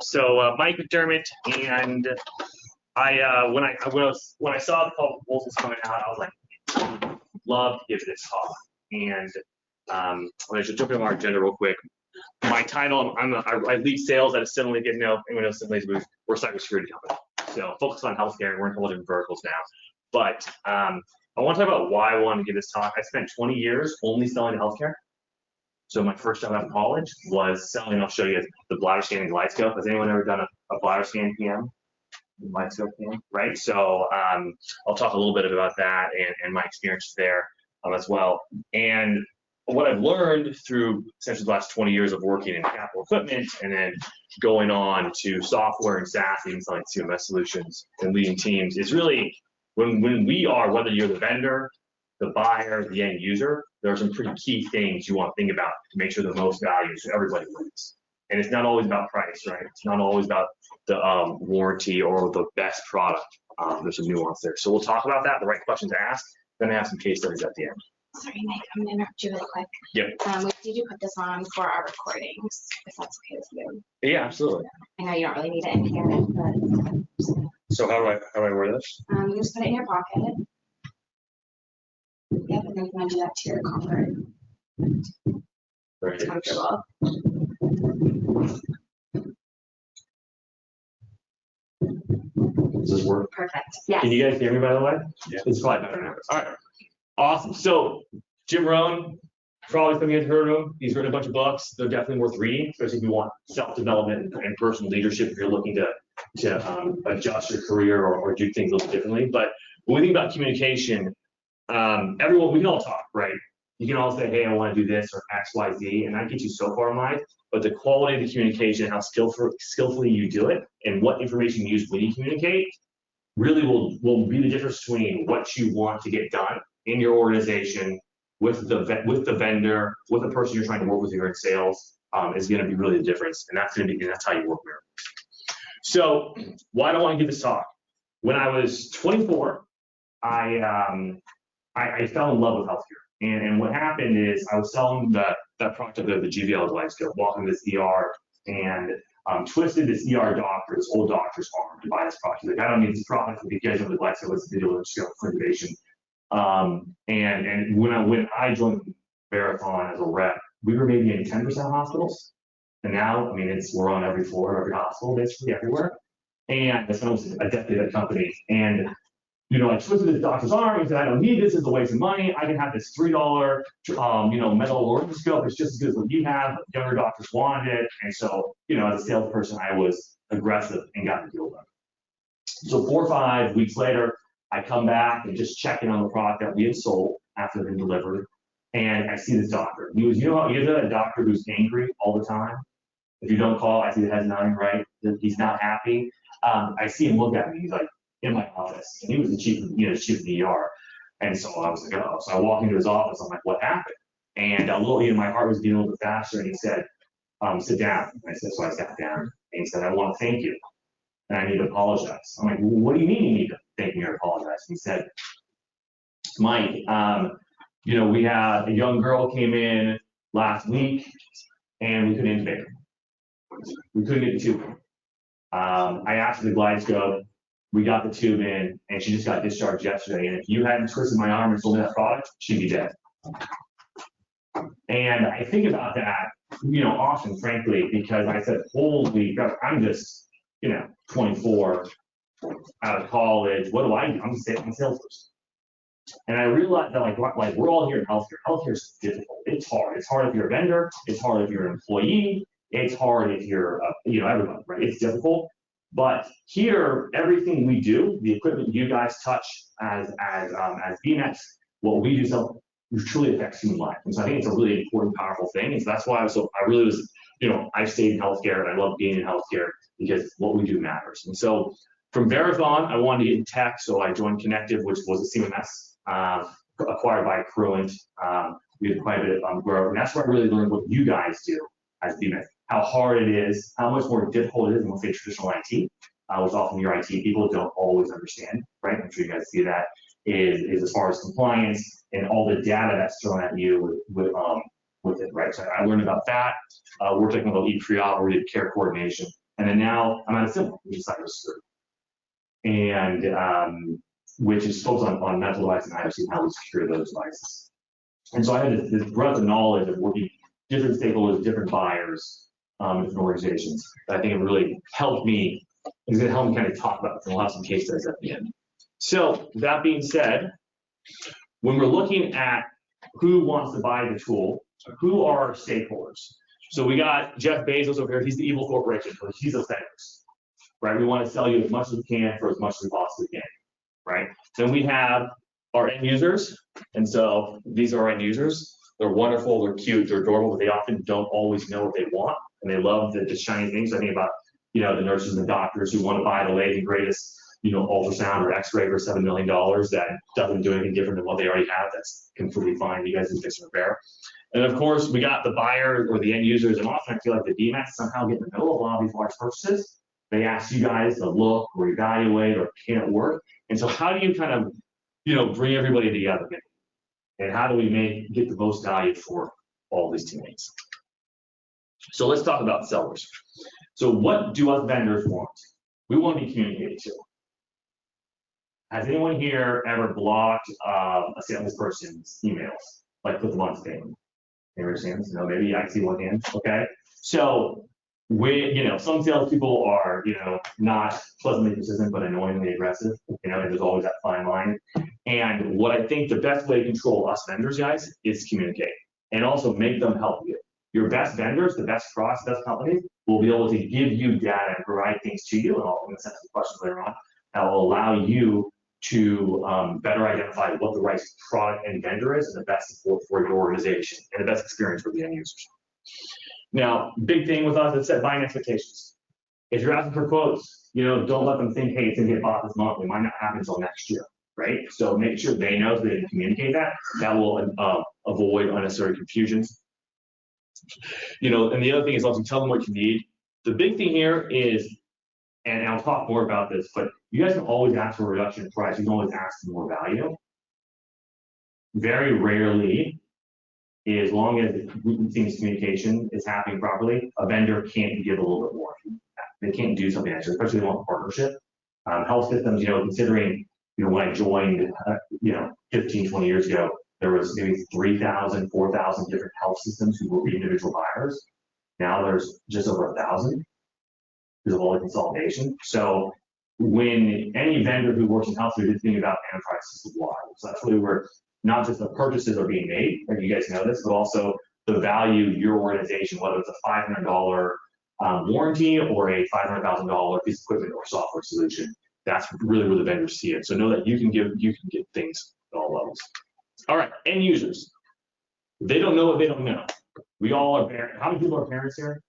So Mike McDermott, and when I saw the proposals coming out, I was like, love to give this talk. And I'm going to jump into our agenda real quick. My title, I lead sales at Asimily. If you know anyone knows Asimily, we're a cybersecurity company. So focused on healthcare, and we're in a couple different verticals now. But I want to talk about why I wanted to give this talk. I spent 20 years only selling to healthcare. So my first job out of college was selling. I'll show you the bladder scan and glide scope. Has anyone ever done a bladder scan PM? Glide scope PM, right? So I'll talk a little bit about that and my experiences there as well. And what I've learned through essentially the last 20 years of working in capital equipment and then going on to software and SaaS, even selling CMS solutions and leading teams, is really when we are, whether you're the vendor, the buyer, the end user, there are some pretty key things you want to think about to make sure the most value so everybody wins. And it's not always about price, right? It's not always about the warranty or the best product. There's some nuance there. So we'll talk about that, the right questions to ask, then I have some case studies at the end. Sorry, Nick, I'm gonna interrupt you really quick. Yep. Did you put this on for our recordings, if that's okay with you? Yeah, absolutely. I know you don't really need it in here, but. So how do I wear this? You just put it in your pocket. Yep, and then you can do that to your comfort. Very comfortable. Does this work? Perfect. Yes. Can you guys hear me, by the way? Yeah. It's probably better now. All right. Awesome. So Jim Rohn, probably some of you have heard of him. He's written a bunch of books. They're definitely worth reading, especially if you want self-development and personal leadership, if you're looking to adjust your career or do things a little differently. But when we think about communication, everyone, we can all talk, right? You can all say, hey, I want to do this or X, Y, Z, and that gets you so far in life. But the quality of the communication, how skillfully you do it, and what information you use when you communicate, really will be the difference between what you want to get done in your organization with the vendor, with the person you're trying to work with here in sales, is going to be really the difference, and that's how you work miracles. So why do I want to give this talk? When I was 24, I fell in love with healthcare. And what happened is I was selling that product of the GVL glide scope, walking this ER and twisted this ER doctor, this old doctor's arm to buy this product. He's like, I don't need this product because you guys know the glide scope was the video scope for innovation. And when I joined Verathon as a rep, we were maybe in 10% of hospitals. And now, I mean, we're on every floor of every hospital, basically everywhere. And it's almost a decade of company. And I twisted this doctor's arm and said, I don't need this, it's a waste of money. I can have this $3, metal laryngoscope. It's just as good as what you have. Younger doctors wanted it. And so, as a salesperson, I was aggressive and got the deal done. So 4 or 5 weeks later, I come back and just check in on the product that we had sold after it had been delivered. And I see this doctor. He was, you know that doctor who's angry all the time? If you don't call, I see the head's nodding, right? He's not happy. I see him look at me. He's like, in my office, and he was the chief of the ER, and so I was like, oh. So I walk into his office. I'm like, what happened? And a little, my heart was beating a little bit faster, and he said, sit down. And I said, so I sat down, and he said, I want to thank you, and I need to apologize. I'm like, well, what do you mean you need to thank me or apologize? And he said, Mike, we had a young girl came in last week, and we couldn't intubate her. We couldn't get the tube in. I asked for the glide scope. We got the tube in, and she just got discharged yesterday. And if you hadn't twisted my arm and sold me that product, she'd be dead. And I think about that, often, frankly, because I said, holy God, I'm just, 24, out of college. What do I do? I'm a salesperson. And I realized that, like we're all here in healthcare. Healthcare is difficult. It's hard. It's hard if you're a vendor. It's hard if you're an employee. It's hard if you're, everyone, right? It's difficult. But here, everything we do, the equipment you guys touch as BMEX, what we do truly affects human life. And so I think it's a really important, powerful thing. And so that's why I stayed in healthcare and I love being in healthcare because what we do matters. And so from Verathon, I wanted to get in tech, so I joined Connective, which was a CMS acquired by Accruent. We had quite a bit of growth. And that's where I really learned what you guys do as BMEX. How hard it is, how much more difficult it is than, let's say, traditional IT, which often your IT people don't always understand, right? I'm sure you guys see that, is as far as compliance and all the data that's thrown at you with it, right? So I learned about that. We're talking about pre-op, we did care coordination, And then now I'm at Asimily, which is cybersecurity. And which is focused on medical devices and IoT and how we secure those devices. And so I had this breadth of knowledge of working different stakeholders, different buyers, different organizations. That I think it really helped me. It's going to help me kind of talk about it. And we'll have some case studies at the end. So that being said, when we're looking at who wants to buy the tool, who are our stakeholders? So we got Jeff Bezos over here. He's the evil corporation. So he's the vendors, right? We want to sell you as much as we can for as much as we possibly can, right? Then we have our end users. And so these are our end users. They're wonderful, they're cute, they're adorable, but they often don't always know what they want. And they love the shiny things. I think about, the nurses and the doctors who want to buy the latest and greatest, ultrasound or x-ray for $7 million that doesn't do anything different than what they already have. That's completely fine. You guys can fix and repair. And of course, we got the buyer or the end users, and often I feel like the DMATs somehow get in the middle of a lot of these large purchases. They ask you guys to look or evaluate or can it work? And so how do you kind of, bring everybody together? And how do we get the most value for all these teammates? So let's talk about sellers. So what do us vendors want? We want to be communicated to. Has anyone here ever blocked a salesperson's emails? Like put them on spam? Any hands? No, maybe I see one hand. Okay. So some salespeople are, not pleasantly persistent, but annoyingly aggressive. And there's always that fine line. And what I think the best way to control us vendors, guys, is communicate and also make them help you. Your best vendors, the best products, best companies will be able to give you data and provide things to you. And I'll send some questions later on that will allow you to better identify what the right product and vendor is and the best support for your organization and the best experience for the end users. Now, big thing with us is set buying expectations. If you're asking for quotes, don't let them think, hey, it's gonna get bought this month. It might not happen until next year, right? So make sure they know so they can communicate that. That will avoid unnecessary confusions. And the other thing is also tell them what you need. The big thing here is, and I'll talk more about this, but you guys can always ask for a reduction in price. You can always ask for more value. Very rarely, as long as things communication is happening properly, a vendor can't give a little bit more. They can't do something extra, especially if they want a partnership. Health systems, considering, when I joined, 15, 20 years ago, there was maybe 3,000, 4,000 different health systems who were individual buyers. Now there's just over 1,000 because of all the consolidation. So when any vendor who works in healthcare is thinking about enterprise system wide, so that's really where not just the purchases are being made, and you guys know this, but also the value your organization, whether it's a $500 warranty or a $500,000 piece of equipment or software solution. That's really where the vendors see it. So know that you can get things at all levels. All right, end users. They don't know what they don't know. We all are parents. How many people are parents here?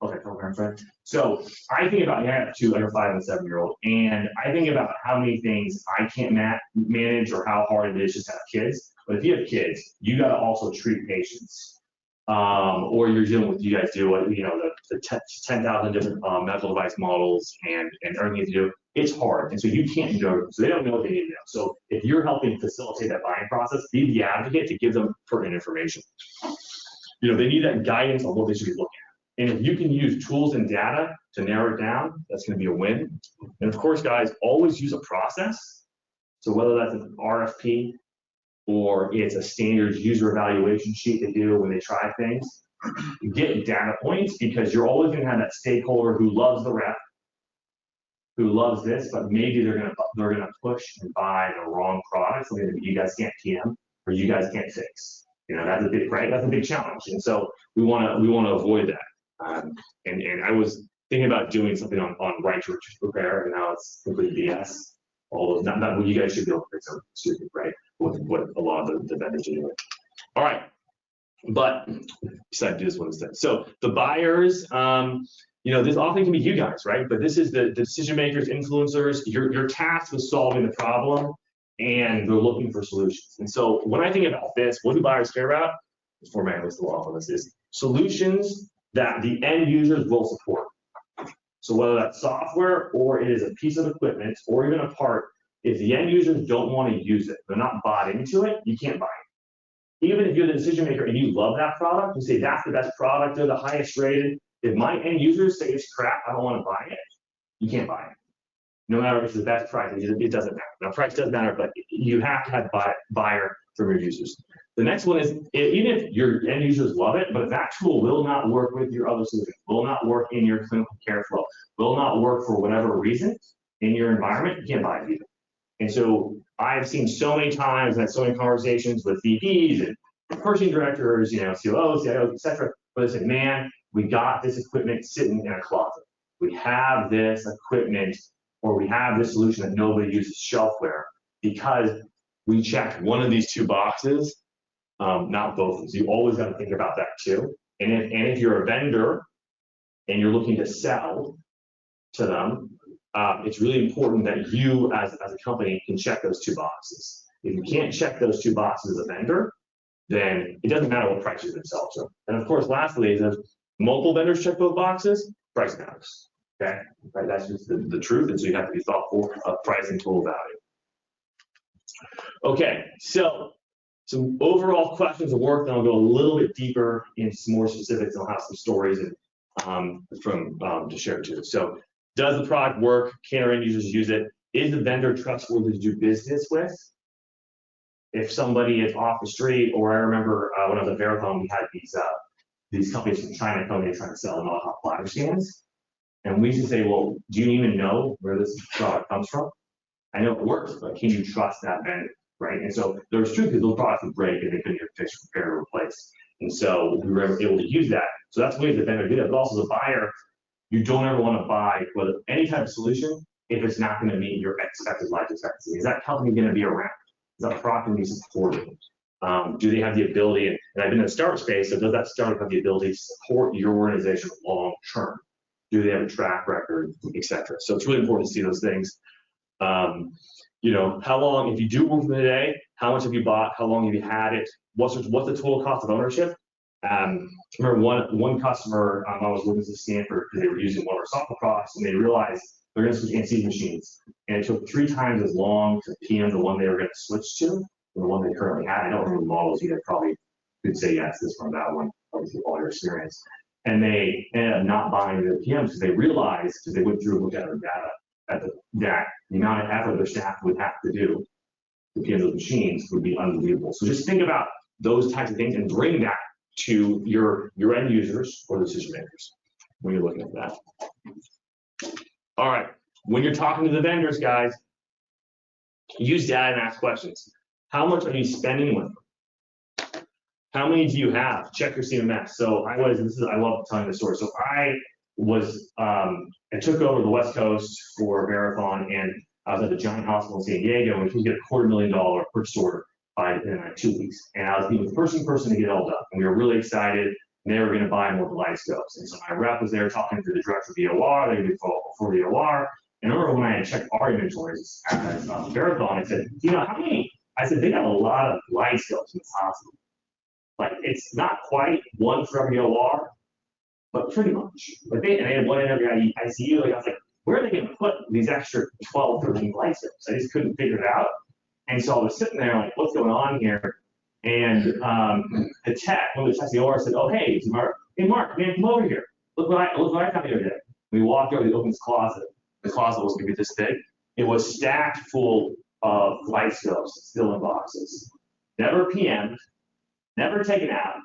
Okay, couple parents, right? So I think about, I have two, like a 5 and a 7-year-old, and I think about how many things I can't manage or how hard it is just to have kids. But if you have kids, you got to also treat patients. Or you're dealing with, you guys do what, the 10,000 different medical device models and everything you do. It's hard, and so you can't know. So they don't know what they need to know. So if you're helping facilitate that buying process, be the advocate to give them pertinent information. They need that guidance on what they should be looking at. And if you can use tools and data to narrow it down, that's going to be a win. And of course, guys, always use a process. So whether that's an RFP or it's a standard user evaluation sheet they do when they try things, get data points, because you're always going to have that stakeholder who loves the rep, who loves this, but maybe they're gonna push and buy the wrong product, something that you guys can't PM or you guys can't fix. That's a big, right? That's a big challenge, and so we want to avoid that. And I was thinking about doing something on right to repair, and now it's complete BS. All those, not what you guys should be able to fix them, stupid, right? What a lot of the vendors are doing. All right, but decided to do this one instead. So the buyers. This often can be you guys, right? But this is the decision makers, influencers. You're tasked with solving the problem, and they're looking for solutions. And so when I think about this, what do buyers care about? The format lists the law on this is solutions that the end users will support. So whether that's software or it is a piece of equipment or even a part, if the end users don't want to use it, they're not bought into it, you can't buy it. Even if you're the decision maker and you love that product, you say that's the best product, they're the highest rated. If my end users say it's crap, I don't want to buy it, you can't buy it. No matter if it's the best price, it doesn't matter. Now, price does matter, but you have to have buyer from your users. The next one is, even if your end users love it, but if that tool will not work with your other solutions, will not work in your clinical care flow, will not work for whatever reason in your environment, you can't buy it either. And so I've seen so many times, and had so many conversations with VPs and purchasing directors, COOs, CIOs, et cetera, where they said, man, we got this equipment sitting in a closet. We have this equipment, or we have this solution that nobody uses, shelfware, because we checked one of these two boxes, not both of them. So you always got to think about that too. And if you're a vendor and you're looking to sell to them, it's really important that you as a company can check those two boxes. If you can't check those two boxes as a vendor, then it doesn't matter what price you can sell to. And of course, lastly, is if multiple vendors check both boxes, price matters. Okay, right? That's just the truth, and so you have to be thoughtful of pricing total value. Okay, so some overall questions of work, then I'll go a little bit deeper into some more specifics, and I'll have some stories and to share too. So, does the product work? Can our end users use it? Is the vendor trustworthy to do business with? If somebody is off the street, or I remember when I was at Verathon, we had these companies from China coming in trying to sell non-hot bladder scans. And we used to say, well, do you even know where this product comes from? I know it works, but can you trust that vendor, right? And so there's truth because those products would break and they couldn't get fixed, repair, or replace. And so we were able to use that. So that's the way the vendor did it. But also the buyer, you don't ever want to buy any type of solution if it's not going to meet your expected life expectancy. Is that company going to be around? Is that product going to be supported? Do they have the ability, and I've been in the startup space, so does that startup have the ability to support your organization long term? Do they have a track record, et cetera? So it's really important to see those things. How long, if you do work with them today, how much have you bought? How long have you had it? What's the total cost of ownership? I remember one customer, I was working with Stanford because they were using one of our software products, and they realized they're going to switch anesthesia machines. And it took 3 times as long to PM the one they were going to switch to than the one they currently had. I don't remember the models either, probably could say yes, this one, that one, obviously all your experience. And they ended up not buying the PMs because they realized, because they went through and looked at their data, that the amount of effort their staff would have to do to PM those machines would be unbelievable. So just think about those types of things and bring that to your end users or decision makers when you're looking at that. All right, when you're talking to the vendors, guys, use data and ask questions. How much are you spending with them? How many do you have? Check your CMS. So I love telling this story. So I took over the West Coast for Verathon, and I was at a giant hospital in San Diego, and we get a $250,000 purchase order in 2 weeks. And I was meeting with person to get it all done. And we were really excited, and they were going to buy more Kaleidoscopes. And so my rep was there talking to the director of the OR, they would follow for the OR. And I remember when I had checked our inventories at Verathon, I said, how many? I said, they got a lot of Kaleidoscopes in this hospital. Like, it's not quite one for every OR, but pretty much. Like they had one in every ICU. Like I was like, where are they going to put these extra 12, 13 Kaleidoscopes? I just couldn't figure it out. And so I was sitting there like, what's going on here? And the tech, one of the techs in the OR said, oh, hey, Mark, man, come over here. Look what I found the other day. We walked over, we opened this closet. The closet was going to be this big. It was stacked full of Kaleidoscopes, still in boxes. Never PM'd, never taken out.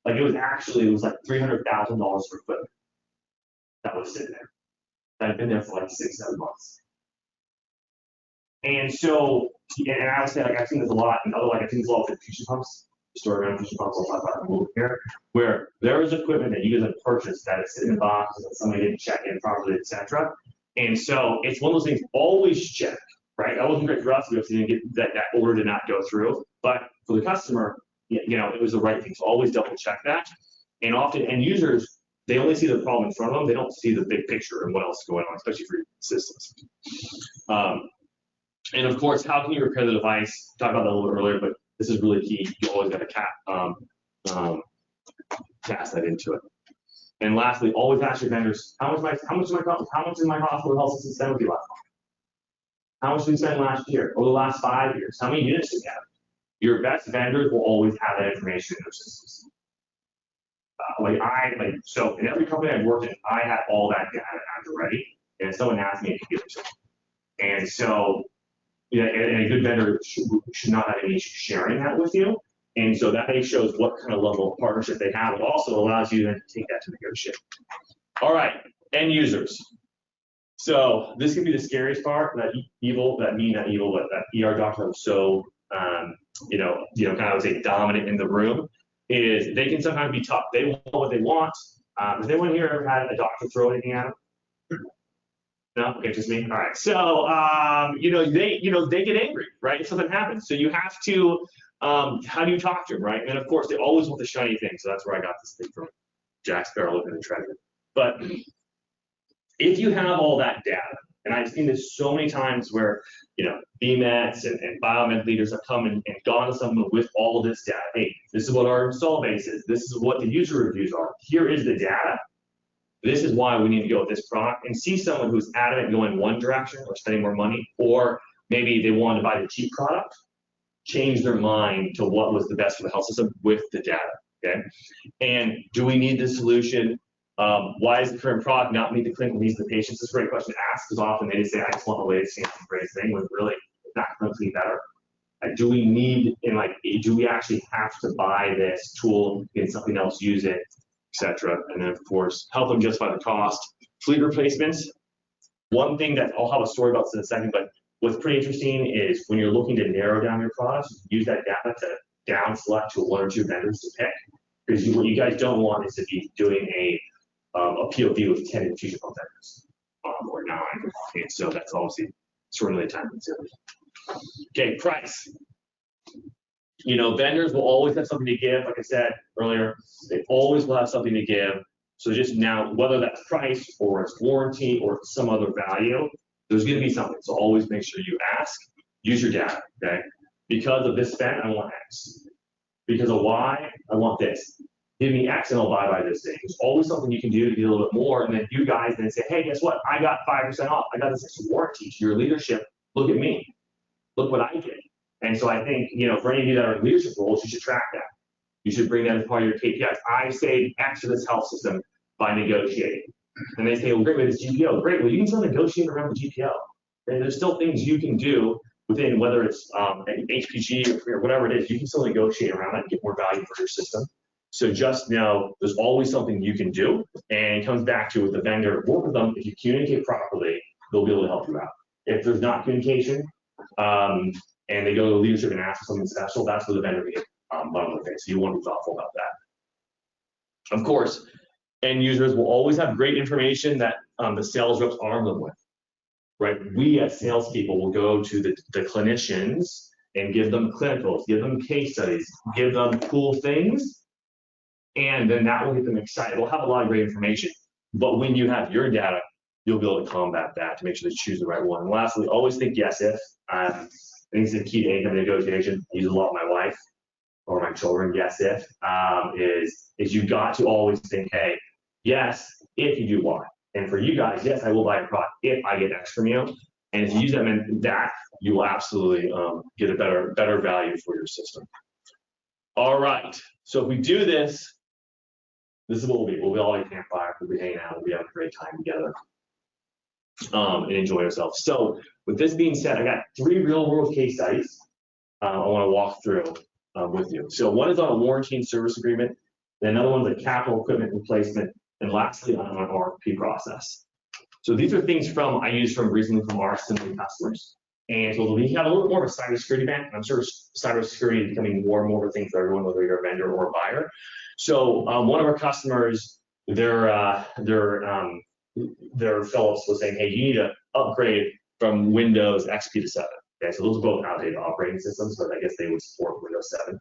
Like it was like $300,000 for equipment that was sitting there. That had been there for like 6, 7 months. And so, and I would say, like, I've seen this a lot, and I've seen this a lot with infusion pumps, story around infusion pumps, I'll talk about it a little bit here, where there is equipment that you guys have purchased that is sitting in boxes that somebody didn't check in properly, et cetera. And so it's one of those things, always check, right? That wasn't great for us because we didn't get that order did not go through, but for the customer, it was the right thing. So always double check that. And often end users, they only see the problem in front of them. They don't see the big picture and what else is going on, especially for your systems. And of course, how can you repair the device? Talked about that a little bit earlier, but this is really key. You always got to cast that into it. And lastly, always ask your vendors, how much is my hospital health system spend with you last month? How much did we spend last year? Over the last 5 years? How many units do we have? Your best vendors will always have that information in their systems. So in every company I've worked in, I had all that data at the ready, and if someone asked me, I could give it to them. And so, yeah, and a good vendor should not have any issue sharing that with you. And so that shows what kind of level of partnership they have. It also allows you then to take that to negotiate. All right, end users. So this could be the scariest part. That ER doctor was so kind of I would say dominant in the room. Is they can sometimes be tough. They want what they want. Has anyone here ever had a doctor throw anything at them? No, okay, just me. All right. So they get angry, right? If something happens, so you have to. How do you talk to them, right? And of course, they always want the shiny thing. So that's where I got this thing from. Jack Sparrow looking at the treasure. But if you have all that data, and I've seen this so many times where, BMETs and biomed leaders have come and gone to someone with all of this data. Hey, this is what our install base is. This is what the user reviews are. Here is the data. This is why we need to go with this product, and see someone who's adamant going one direction or spending more money, or maybe they want to buy the cheap product, change their mind to what was the best for the health system with the data, okay? And do we need this solution? Why does the current product not meet the clinical needs of the patients? It's a great question to ask, because often they just say, I just want the latest and greatest thing, when really it's not clinically better. Do we need, do we actually have to buy this tool, get something else, use it, etc.? And then of course, help them justify the cost. Fleet replacements. One thing that I'll have a story about this in a second, but what's pretty interesting is when you're looking to narrow down your products, use that data to down select to one or two vendors to pick. Because what you guys don't want is to be doing a POV with 10 infusion pump vendors or 9. And so that's obviously certainly time consuming. Okay, price. Vendors will always have something to give. Like I said earlier, they always will have something to give. So just now, whether that's price or it's warranty or some other value, there's going to be something. So always make sure you ask, use your data, okay? Because of this spend, I want X. Because of Y, I want this. Give me X and I'll buy this thing. There's always something you can do to get a little bit more, and then you guys then say, hey, guess what? I got 5% off. I got this extra warranty. To your leadership, look at me. Look what I did. And so I think, for any of you that are in leadership roles, you should track that. You should bring that as part of your KPIs. I saved X to this health system by negotiating. And they say, well, great, with this GPO. Great, well, you can still negotiate around the GPO. And there's still things you can do within, whether it's an HPG or whatever it is, you can still negotiate around it and get more value for your system. So just know there's always something you can do, and it comes back to with the vendor, work with them. If you communicate properly, they'll be able to help you out. If there's not communication, and they go to leadership and ask for something special, that's where the vendor can get bundled with it. So you want to be thoughtful about that. Of course, end users will always have great information that the sales reps arm them with, right? We as salespeople will go to the clinicians and give them clinicals, give them case studies, give them cool things, and then that will get them excited. We'll have a lot of great information, but when you have your data, you'll be able to combat that to make sure they choose the right one. And lastly, always think yes if. I think it's the key to income negotiation. I use a lot with my wife or my children. Yes if is you got to always think, hey, yes if you do Y. And for you guys, yes, I will buy a product if I get X from you. And if you use them in that, you will absolutely get a better value for your system. All right. So if we do this, this is what we'll be. We'll be all at campfire. We'll be hanging out. We'll be having a great time together and enjoy ourselves. So with this being said, I got 3 real-world case studies I want to walk through with you. So one is on a warranty and service agreement. Then another one is a capital equipment replacement. And lastly, on an RFP process. So these are things I used recently from our Asimily customers. And so we have a little bit more of a cybersecurity event. I'm sure cybersecurity is becoming more and more of a thing for everyone, whether you're a vendor or a buyer. So one of our customers, their Philips was saying, hey, you need to upgrade from Windows XP to 7. Okay, so those are both outdated operating systems, but I guess they would support Windows 7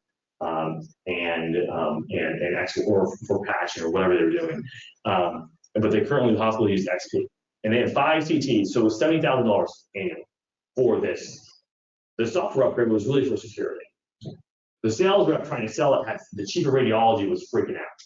and XP or for patching or whatever they're doing. But they currently, the hospital used XP, and they had 5 CTs, so it was $70,000 annually for this. The software upgrade was really for security. The sales rep trying to sell it had the chief of radiology was freaking out.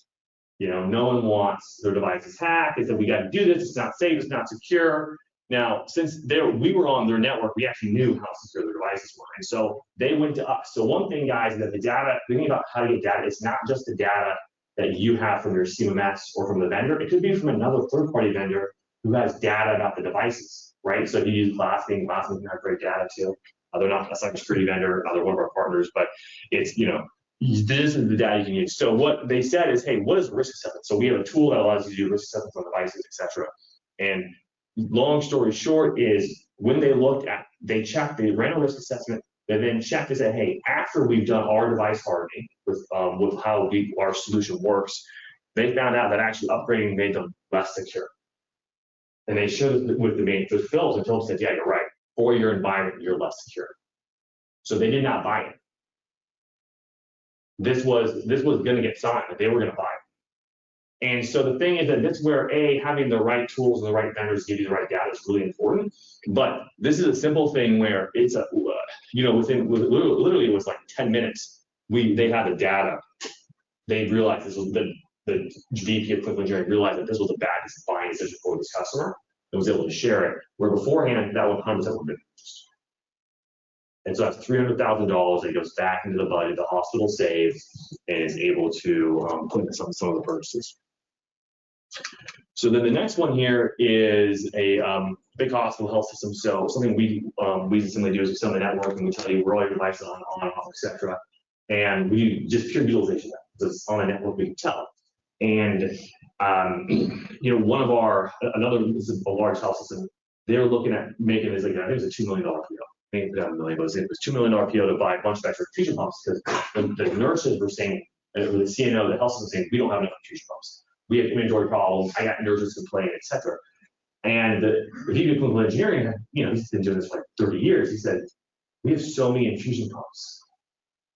No one wants their devices hacked. They said, we got to do this. It's not safe. It's not secure. Now, since we were on their network, we actually knew how secure their devices were. And so they went to us. So one thing, guys, is that the data, thinking about how to get data, it's not just the data that you have from your CMS or from the vendor. It could be from another third-party vendor who has data about the devices, right? So if you use Glasswing can have great data too. They're not a cybersecurity vendor, they're one of our partners, but it's, this is the data you can use. So what they said is, hey, what is risk assessment? So we have a tool that allows you to do risk assessments on devices, et cetera. And long story short is when they looked at, they ran a risk assessment, they then checked and said, hey, after we've done our device hardening with how our solution works, they found out that actually upgrading made them less secure. And they showed it with the main Phillips, and Phillips said, yeah, you're right. For your environment, you're less secure. So they did not buy it. This was going to get signed, but they were going to buy it. And so the thing is that this is where having the right tools and the right vendors give you the right data is really important. But this is a simple thing where it's a, literally it was like 10 minutes. They had the data. They realized this was the VP of clinical engineering realized that this was the best buying decision for this customer and was able to share it. Where beforehand that 100% would have been purchased. And so that's $300,000 that goes back into the budget. The hospital saves and is able to put in some of the purchases. So then the next one here is a big hospital health system. So something we Asimily do is we send the network and we tell you where all your devices on, off, etc. And we just pure utilization. It's on the network we can tell. And one of this is a large health system. They're looking at making this, like, I think it was a $2 million PO. I think it was $2 million PO to buy a bunch of extra infusion pumps because the nurses were saying, the CNO, the health system saying, we don't have enough infusion pumps. We have inventory problems. I got nurses complaining, etc. And the VP of clinical engineering, he's been doing this for like 30 years. He said, we have so many infusion pumps.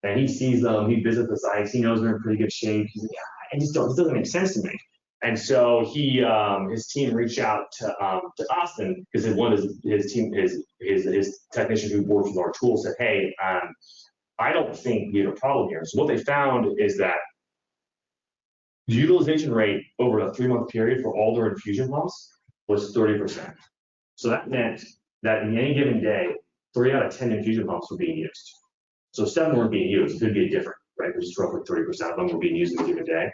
And he sees them, he visits the sites, he knows they're in pretty good shape. He's like, yeah, this doesn't make sense to me. And so his team reached out to Austin because one of his technician who works with our tool said, hey, I don't think we have a problem here. So what they found is that the utilization rate over a 3-month period for all their infusion pumps was 30%. So that meant that in any given day, 3 out of 10 infusion pumps were being used. So 7 weren't being used. It could be different, right? Which is roughly 30% of them were being used in a given day.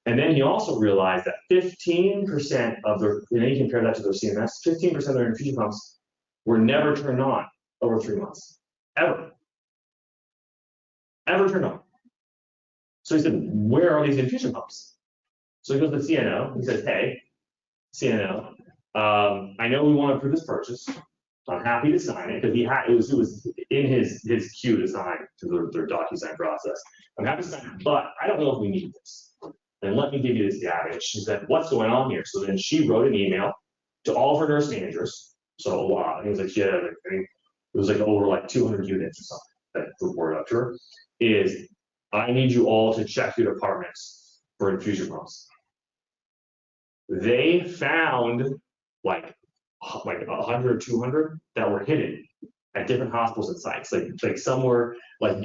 And then he also realized that 15% of their, and then you compare that to their CMS, 15% of their infusion pumps were never turned on over 3 months, ever turned on. So he said, where are these infusion pumps? So he goes to CNO, he says, hey, CNO, I know we want to approve this purchase. I'm happy to sign it because it was in his queue to sign to their DocuSign process. I'm happy to sign it, but I don't know if we need this. And let me give you this data. And she said, what's going on here? So then she wrote an email to all of her nurse managers. So a lot. It was like it was like over like 200 units or something that reported up to her. Is I need you all to check your departments for infusion pumps. They found like 100 or 200 that were hidden at different hospitals and sites. Like somewhere like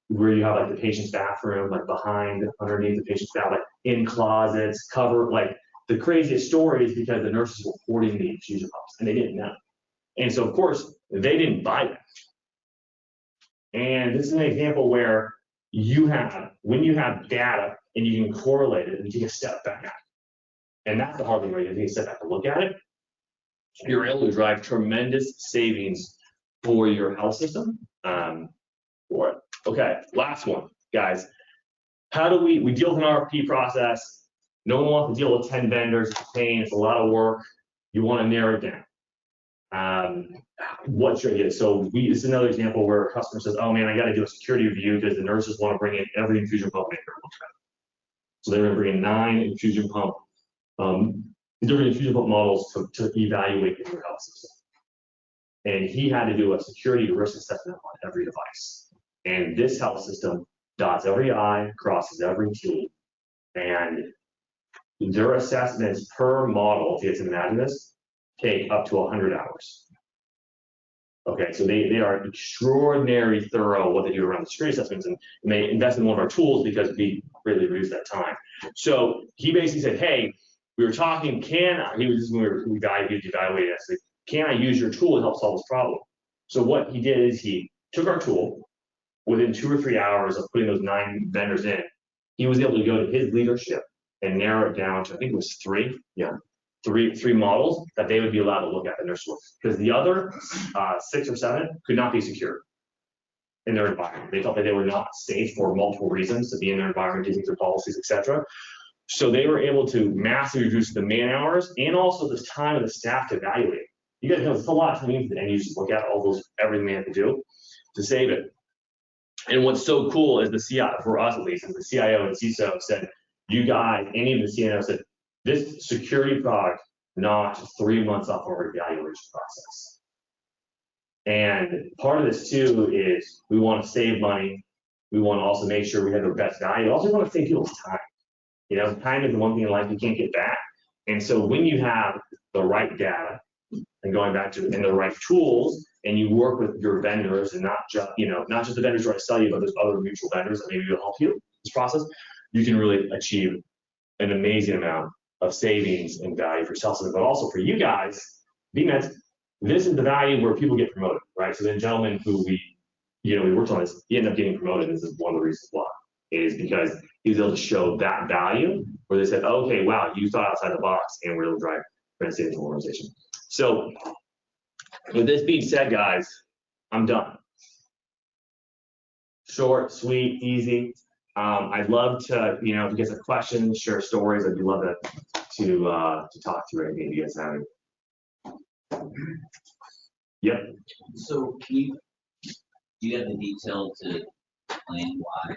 where you have like the patient's bathroom, like behind, underneath the patient's bathroom, like in closets, covered. Like the craziest story is because the nurses were hoarding the infusion pumps and they didn't know. And so of course they didn't buy them. And this is an example where when you have data and you can correlate it and take a step back. And that's the hard thing, right? You take a step back and look at it. You're able to drive tremendous savings for your health system. Okay, last one, guys. How do we deal with an RFP process? No one wants to deal with 10 vendors. It's a pain, it's a lot of work. You want to narrow it down. What should I get? So this is another example where a customer says, oh man, I got to do a security review because the nurses want to bring in every infusion pump maker. So they're going to bring in 9 infusion pump, different infusion pump models to evaluate in your health system. And he had to do a security risk assessment on every device. And this health system dots every I, crosses every T, and their assessments per model, if you can imagine this, take up to 100 hours. Okay, so they are extraordinarily thorough what they do around the security assessments, and they invest in one of our tools because we really reduce that time. So he basically said, hey, we were talking, we were evaluating this, like, can I use your tool to help solve this problem? So what he did is he took our tool within 2 or 3 hours of putting those 9 vendors in, he was able to go to his leadership and narrow it down to, I think it was three models that they would be allowed to look at in their source, because the other 6 or 7 could not be secured in their environment. They felt that they were not safe for multiple reasons to be in their environment, using their policies, etc. So they were able to massively reduce the man hours and also the time of the staff to evaluate. You guys know it's a lot of time for the end users to look at all those, everything they have to do to save it. And what's so cool is the CIO, for us at least, is the CIO and CISO said, you guys, any of the CIO said, this security product knocked 3 months off our evaluation process. And part of this too is we want to save money. We want to also make sure we have the best value. We also want to save people's time. You know, time is the one thing in life you can't get back. And so when you have the right data, and going back to, and the right tools, and you work with your vendors, and not just, you know, not just the vendors trying to sell you, but there's other mutual vendors that maybe will help you in this process, you can really achieve an amazing amount of savings and value for yourself, but also for you guys. VMEDs, this is the value where people get promoted, right? So the gentleman who we worked on this, he ended up getting promoted. This is one of the reasons why, is because he was able to show that value where they said, okay, wow, you thought outside the box and we're able to drive savings organization. So with this being said, guys, I'm done. Short, sweet, easy. I'd love to, if you guys have questions, share stories. I'd love to talk through anything you guys have. Yep. So do you have the detail to explain why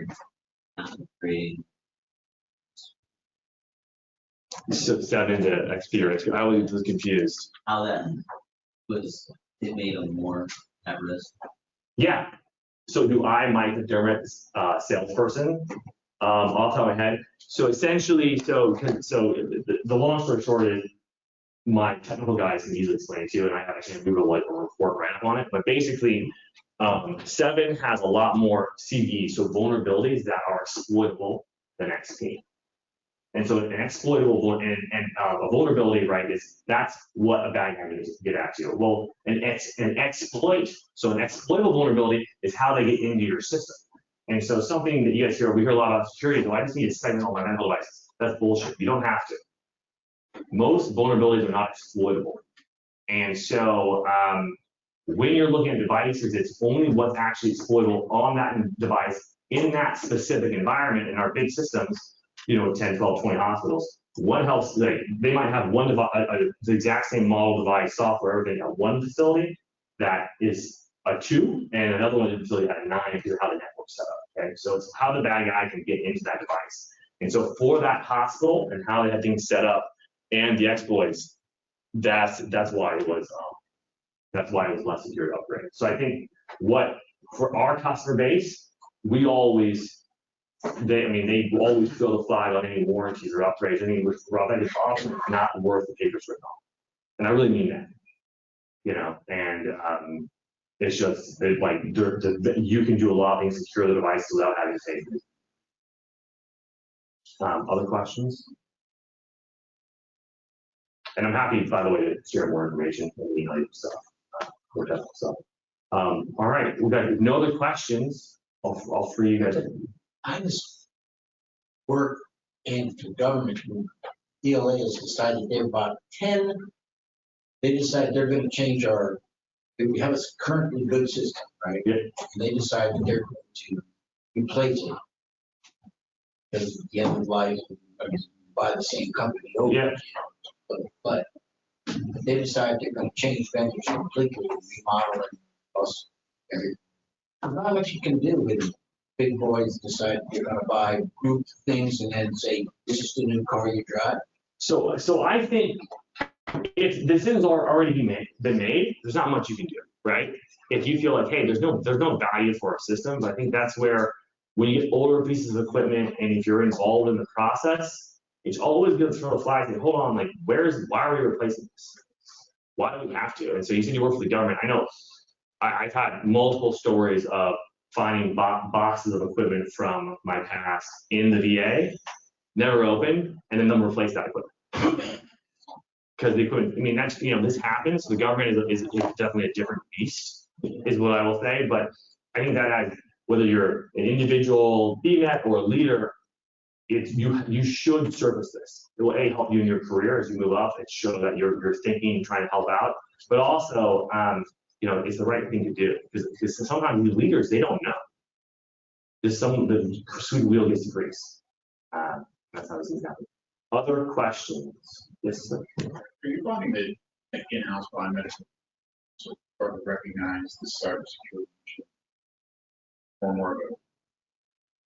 not creating? So step into XP or XP. I was confused. How that it made them more at risk? Yeah. So do I, Mike McDermott, salesperson, off the top of my head? So essentially, the long story short is my technical guys can easily explain it to you, and I actually Google like a report right up on it. But basically, 7 has a lot more CVEs, so vulnerabilities that are exploitable than XP. And so an exploitable and a vulnerability, right, that's what a bad guy needs to get at you. Well, an exploit, so an exploitable vulnerability is how they get into your system. And so something that you guys hear, we hear a lot about security, I just need to segment all my medical devices. That's bullshit. You don't have to. Most vulnerabilities are not exploitable. And so when you're looking at devices, it's only what's actually exploitable on that device in that specific environment. In our big systems, 10, 12, 20 hospitals, what helps, they might have one device, the exact same model device, software, everything at one facility that is a 2, and another one facility at a 9 because of how the network's set up. Okay, so it's how the bad guy can get into that device. And so for that hospital and how they had things set up and the exploits, that's why it was less secure to upgrade. So I think for our customer base, they always always fill the flag on any warranties or upgrades. Anything which is often not worth the paper it's written on. And I really mean that. And it's just you can do a lot of things to secure the device without having to pay. Other questions? And I'm happy, by the way, to share more information and email you stuff. All right, we've got no other questions. I'll free you guys. I just work in the government. DLA has decided they're about 10. They decided they're going to change we have a currently good system, right? Yeah. And they decided they're going to replace it. Because at the end of life, buy the same company over again. But they decided they're going to change vendors completely, remodel it, plus everything. Not much you can do with big boys decide you're going to buy group things and then say, this is the new car you drive. So I think if decisions are already been made, there's not much you can do, right? If you feel like, hey, there's no value for our systems, I think that's where when you get older pieces of equipment and if you're involved in the process, it's always good to throw the flag and say, hold on, like why are we replacing this? Why do we have to? And so you said you work for the government. I know I've had multiple stories of finding boxes of equipment from my past in the VA, never opened, and then them replace that equipment. Because they couldn't, that's, this happens. The government is definitely a different beast, is what I will say. But I think that whether you're an individual BMAT or a leader, you should surface this. It will help you in your career as you move up. It shows that you're thinking, trying to help out, but also it's the right thing to do because sometimes these leaders, they don't know. There's the sweet wheel gets to grease. That's how this is happening. Other questions? Yes, sir. Are you finding that in-house biomedical sort of recognize the cybersecurity issue or more of a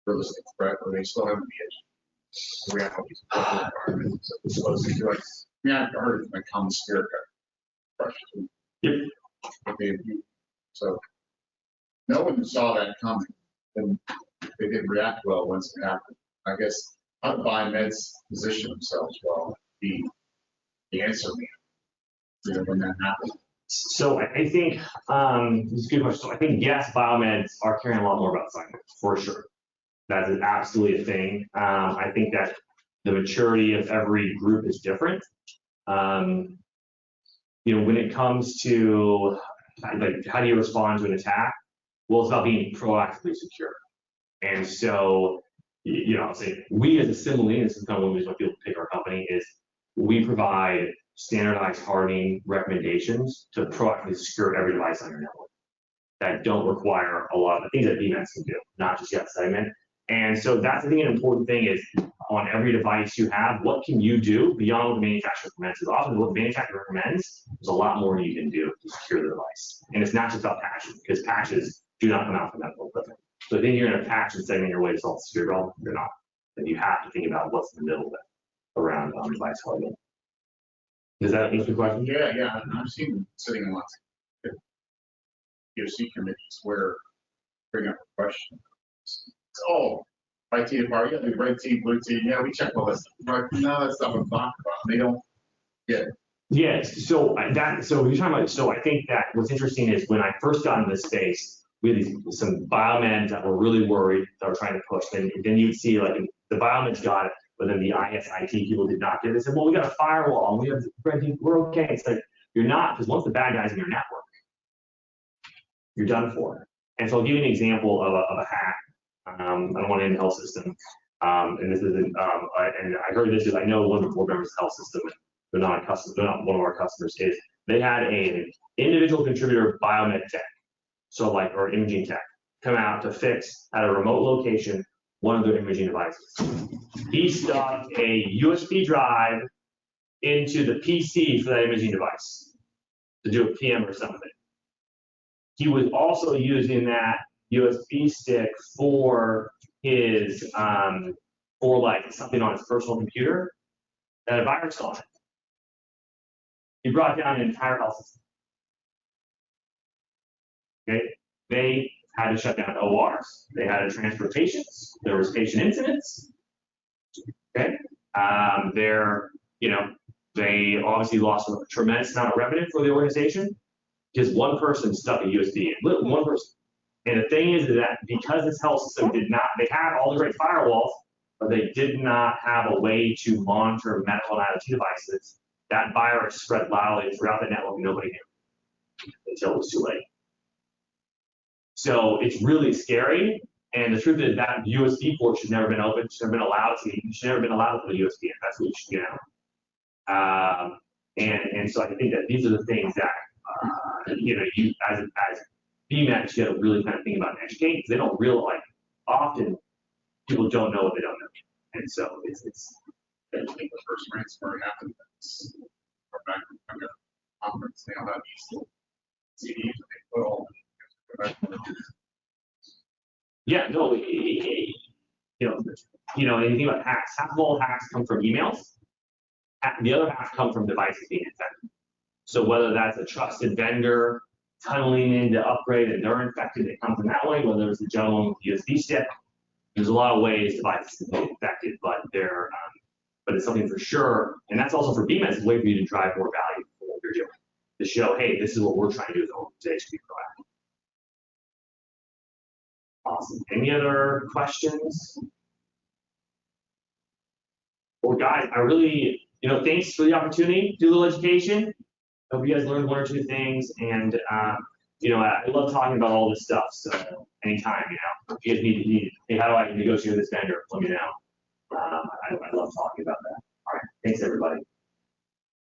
realistic threat, or they still haven't the realities of the environment? So it's supposed to be like, I've heard of my common spirit question. Yep. So no one saw that coming, and they didn't react well once it happened. I guess how do biomeds position themselves well? The answer, when that happens. So I think this is a good question. So I think yes, biomeds are caring a lot more about cyber for sure. That is absolutely a thing. I think that the maturity of every group is different. When it comes to like how do you respond to an attack? Well, it's about being proactively secure. And so, I'll say we as Asimily, this is kind of one reason why people pick our company, is we provide standardized hardening recommendations to proactively secure every device on your network that don't require a lot of the things that VMS can do, not just yet segment. And so that's, I think, an important thing is on every device you have, what can you do beyond what the manufacturer recommends? Because often what the manufacturer recommends, there's a lot more you can do to secure the device. And it's not just about patches, because patches do not come out from medical equipment. So if you're going to patch and segment your way to solve the security problem, you're not. Then you have to think about what's in the middle of it around device hardening. Does that answer the question? Yeah. I've seen them sitting in lots of POC committees where bring up a question. Oh, white team department, yeah, the red team, blue team, yeah, we check all this stuff. Right? No, that stuff I'm talking about. They don't get it. Yes. So you're talking about. So I think that what's interesting is when I first got into this space, we had some biomeds that were really worried that were trying to push. And then you'd see like the biomeds got it, but then the ISIT people did not get it. They said, well, we got a firewall, and we have red team, we're okay. It's like you're not, because once the bad guys in your network, you're done for. And so I'll give you an example of a hack. I don't want to name the health system, and this isn't. And I heard this is I know one of the board members of the health system. They're not a customer. They're not one of our customers. Is they had an individual contributor biomed tech, or imaging tech, come out to fix at a remote location one of their imaging devices. He stuck a USB drive into the PC for that imaging device to do a PM or something. He was also using that USB stick for his for like something on his personal computer that had a virus on it. He brought down an entire health system. Okay, they had to shut down ORs. They had to transfer patients. There was patient incidents. Okay, they obviously lost a tremendous amount of revenue for the organization because one person stuck a USB in. One person. And the thing is that because this health system they had all the great firewalls, but they did not have a way to monitor medical and IoT devices, that virus spread loudly throughout the network and nobody knew until it was too late. So it's really scary. And the truth is that USB port should never been open, should never been allowed to, you should never been allowed to put a USB in. That's what you should get out. And so I think that these are the things that, you as BMAX, you got to really kind of think about and educate because they don't realize often people don't know what they don't know. And so it's I think the first ransomware happened back in the conference. They all have these CDs that they put all yeah, no, anything about hacks. Half of all hacks come from emails. The other half come from devices being infected. So whether that's a trusted vendor tunneling in to upgrade and they're infected, it comes in that way, whether it's a gentleman with USB stick. There's a lot of ways devices can be infected, but but it's something for sure. And that's also for BMS, it's a way for you to drive more value for what you're doing. To show, hey, this is what we're trying to do as an organization to be proactive. Awesome. Any other questions? Well, guys, I really, thanks for the opportunity to do a little education. Hope you guys learned one or two things, and I love talking about all this stuff. So anytime, if you guys need, hey, how do I negotiate with this vendor? Let me know. I love talking about that. All right, thanks everybody.